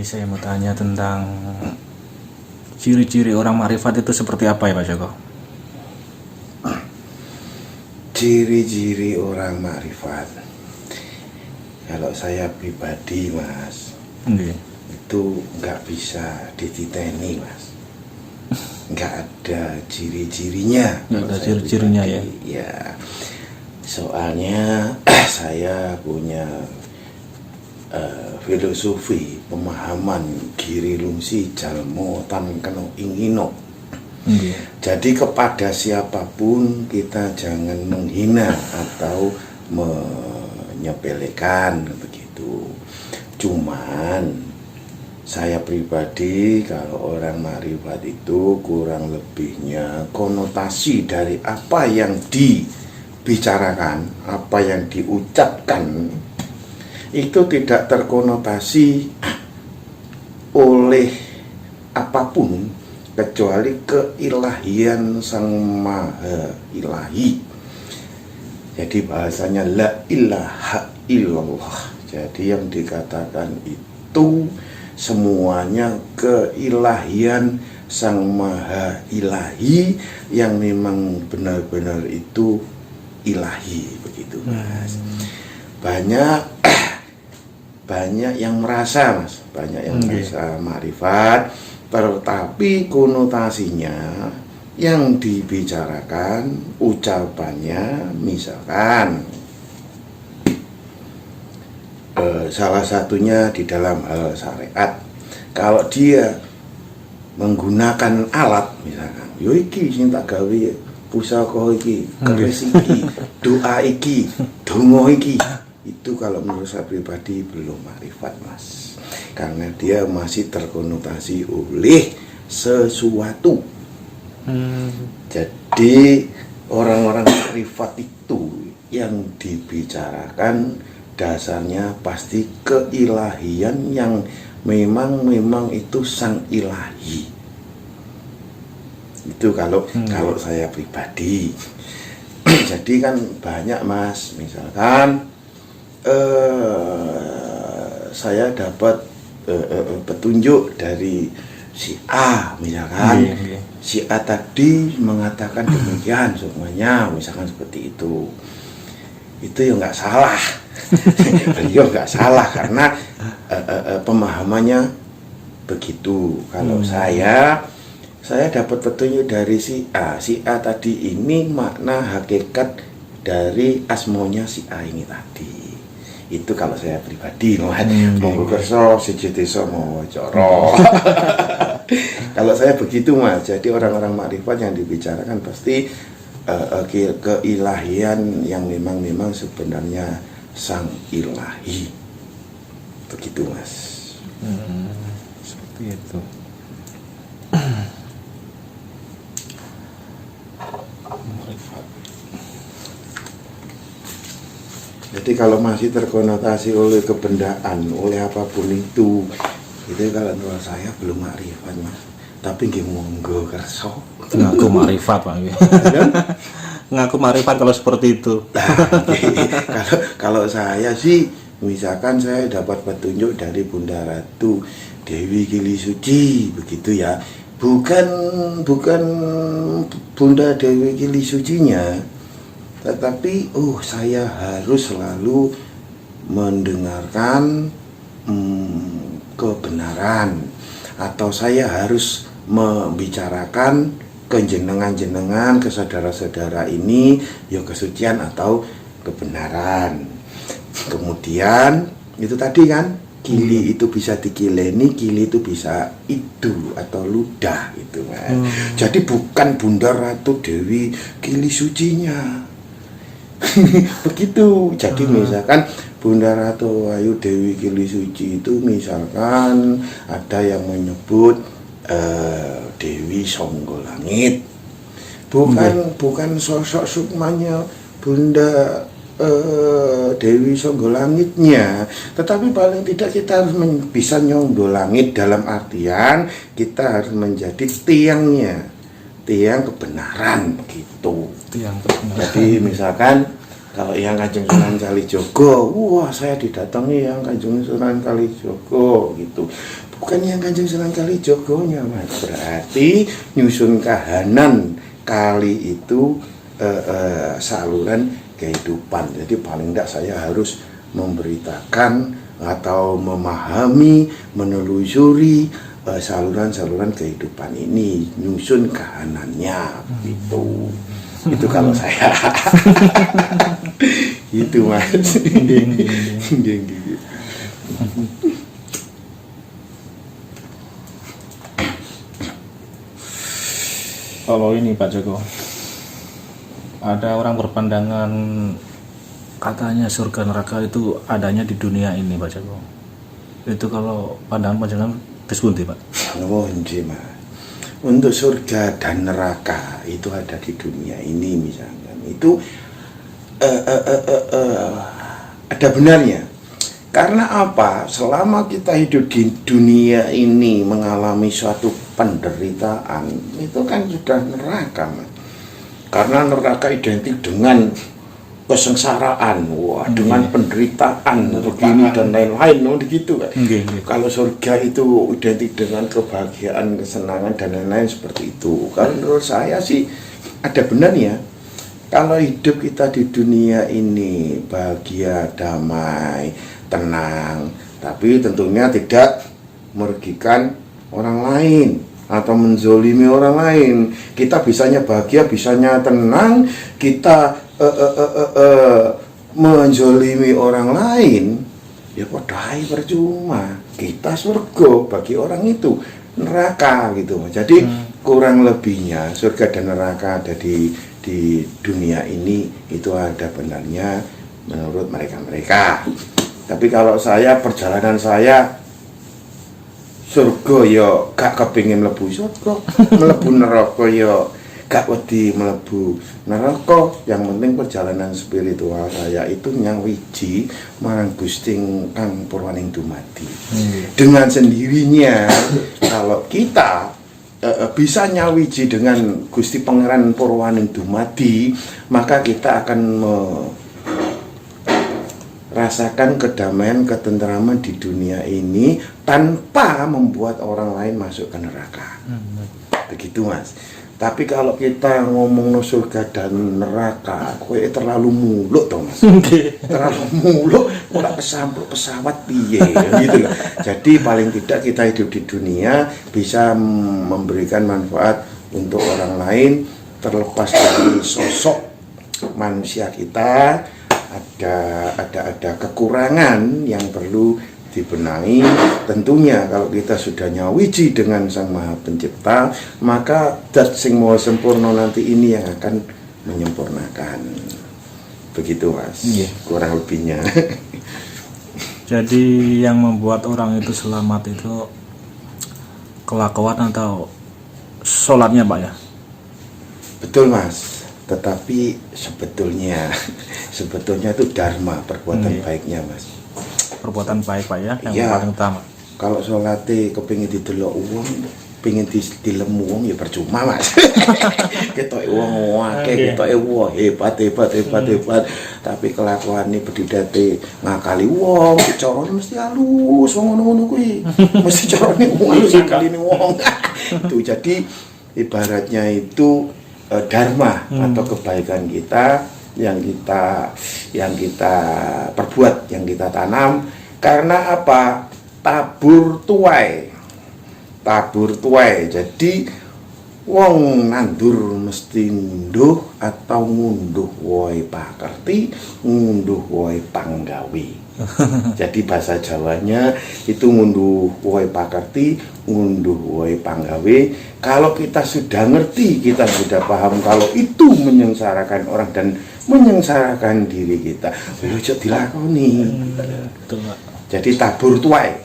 Ini saya mau tanya tentang ciri-ciri orang makrifat itu seperti apa ya Pak Joko? Ciri-ciri orang makrifat, kalau saya pribadi Mas, itu nggak bisa dititeni Mas, nggak ada ciri-cirinya. Nggak ada ciri-cirinya ya? Ya, soalnya saya punya filosofi pemahaman giri lungsi jalmo tan keno ingino. Jadi kepada siapapun kita jangan menghina atau menyepelekan begitu. Cuman saya pribadi kalau orang makrifat itu kurang lebihnya konotasi dari apa yang dibicarakan, apa yang diucapkan itu tidak terkonotasi oleh apapun kecuali keilahian Sang Maha Ilahi. Jadi bahasanya la ilaha illallah. Jadi yang dikatakan itu semuanya keilahian Sang Maha Ilahi yang memang benar-benar itu ilahi begitu Mas. Banyak yang merasa Mas, banyak yang merasa makrifat, tetapi konotasinya yang dibicarakan ucapannya misalkan salah satunya di dalam hal syariat, kalau dia menggunakan alat misalkan yo iki sing tak gawe pusaka iki, keris iki, doa iki, donga iki, itu kalau menurut saya pribadi belum makrifat Mas, karena dia masih terkonotasi oleh sesuatu. Jadi orang-orang makrifat itu yang dibicarakan dasarnya pasti keilahian yang memang itu sang ilahi. Itu kalau saya pribadi. Jadi kan banyak Mas, misalkan saya dapat petunjuk dari si A misalkan, si A tadi mengatakan demikian semuanya, misalkan seperti itu ya nggak salah. Beliau nggak salah karena pemahamannya begitu. Kalau saya dapat petunjuk dari si A tadi ini makna hakikat dari asmonya si A ini tadi. Itu kalau saya pribadi, monggo kerso siji desa mawa cara. Kalau saya begitu Mas. Jadi orang-orang makrifat yang dibicarakan pasti keilahian yang memang sebenarnya sang ilahi. Begitu Mas. Seperti itu. Jadi kalau masih terkonotasi oleh kebendaan, oleh apapun itu kalau menurut saya belum makrifat Mas. Tapi nggih monggo kerso. Ngaku makrifat Pak. Ngaku makrifat kalau seperti itu. Kalau saya sih, misalkan saya dapat petunjuk dari Bunda Ratu Dewi Kili Suci begitu ya. Bukan Bunda Dewi Kili Sucinya, tetapi saya harus selalu mendengarkan kebenaran, atau saya harus membicarakan ke saudara-saudara ini ya kesucian atau kebenaran. Kemudian itu tadi kan, kili itu bisa dikileni, kili itu bisa idu atau ludah gitu kan. Jadi bukan Bunda Ratu Dewi Kili Sucinya. Begitu. Jadi misalkan Bunda Ratu Ayu Dewi Kili Suci itu misalkan ada yang menyebut Dewi Songgolangit. Bukan sosok sukmanya Bunda Dewi Songgolangitnya, tetapi paling tidak kita harus bisa nyonggolangit dalam artian kita harus menjadi tiang kebenaran gitu. Jadi misalkan kalau yang Kanjeng Sunan Kalijogo, wah saya didatangi yang Kanjeng Sunan Kalijogo gitu. bukan yang Kanjeng Sunan Kalijogonya, Mas. Berarti nyusun kahanan kali itu saluran kehidupan. Jadi paling tidak saya harus memberitakan atau memahami, menelusuri saluran-saluran kehidupan ini, nyusun kahanannya gitu. Itu kalau saya. Itu Mas. Kalau ini Pak Joko, ada orang berpandangan katanya surga neraka itu adanya di dunia ini Pak Joko. Itu kalau pandangan panjangan disebuti Pak. Oh nggih, Mas. Untuk surga dan neraka itu ada di dunia ini misalkan. Itu ada benarnya. Karena apa? Selama kita hidup di dunia ini mengalami suatu penderitaan, itu kan sudah neraka, Mas. Karena neraka identik dengan kesengsaraan, dengan penderitaan, begini dan lain-lain, begitu kan. Kalau surga itu identik dengan kebahagiaan, kesenangan dan lain-lain seperti itu. Kalau menurut saya sih ada benarnya. Kalau hidup kita di dunia ini bahagia, damai, tenang, tapi tentunya tidak merugikan orang lain atau menzolimi orang lain. Kita bisanya bahagia, bisanya tenang, kita menzolimi orang lain, ya padahal percuma. Kita surga, bagi orang itu neraka gitu. Jadi kurang lebihnya surga dan neraka ada di dunia ini itu ada benarnya menurut mereka. Tapi kalau saya, perjalanan saya surga ya gak kepingin mlebu surga, mlebu neraka ya gak wedi mlebu neraka. Yang penting perjalanan spiritual saya itu nyawiji marang Gusti Kang Purwaning Dumadi. Dengan sendirinya kalau kita bisa nyawiji dengan Gusti Pangeran Purwaning Dumadi, maka kita akan rasakan kedamaian, ketentraman di dunia ini tanpa membuat orang lain masuk ke neraka. Begitu Mas. Tapi kalau kita ngomong surga dan neraka, kowe terlalu muluk toh Mas. Terlalu muluk, ora kesampluk pesawat piye gitu loh. Jadi paling tidak kita hidup di dunia bisa memberikan manfaat untuk orang lain, terlepas dari sosok manusia kita. Ada kekurangan yang perlu dibenahi. Tentunya kalau kita sudah nyawiji dengan Sang Maha Pencipta, maka zat sing maha sempurna nanti ini yang akan menyempurnakan. Begitu Mas. Kurang lebihnya. Jadi yang membuat orang itu selamat itu kelakuan atau sholatnya Pak ya? Betul Mas. Tetapi sebetulnya itu dharma, perbuatan baiknya Mas. Perbuatan baik Pak ya, yang paling utama. Kalau sholatnya kepingin didelok uang, pengen dilemu uang ya percuma Mas. Kita uang akeh, kita uang hebat. Tapi kelakuannya berdidate ngakali uang, caranya mesti halus, ngono-ngono kuwi. Mesti caranya halus ngakali uang. Itu jadi ibaratnya itu dharma atau kebaikan kita yang kita perbuat, yang kita tanam. Karena apa? Tabur tuai. Jadi wong nandur mesti ngunduh atau ngunduh woe pakerti, ngunduh woe panggawe. Jadi bahasa Jawanya itu ngunduh woe pakerti, ngunduh woe panggawe. Kalau kita sudah ngerti, kita sudah paham kalau itu menyengsarakan orang dan menyengsarakan diri kita, ojo dilakoni. Jadi tabur tuai,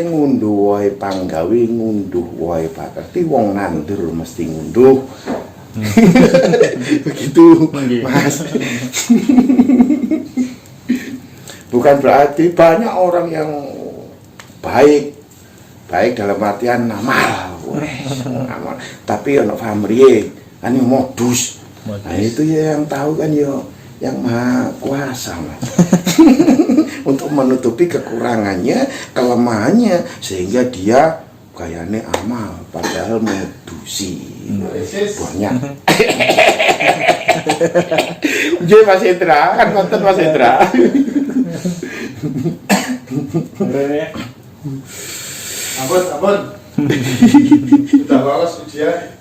ngunduh woe panggawe, ngunduh woe pakerti, wong nandur mesti ngunduh. Begitu Mas. Bukan berarti banyak orang yang baik dalam artian amal, tapi ono pamrih kan modus. Nah itu ya yang tahu kan ya yang Maha Kuasa Mas. untuk menutupi kekurangannya, kelemahannya, sehingga dia kayaknya amal padahal modusi banyak. Jadi Mas Hendra kan konten Mas Hendra. Ampun. Sudah lolos ujian.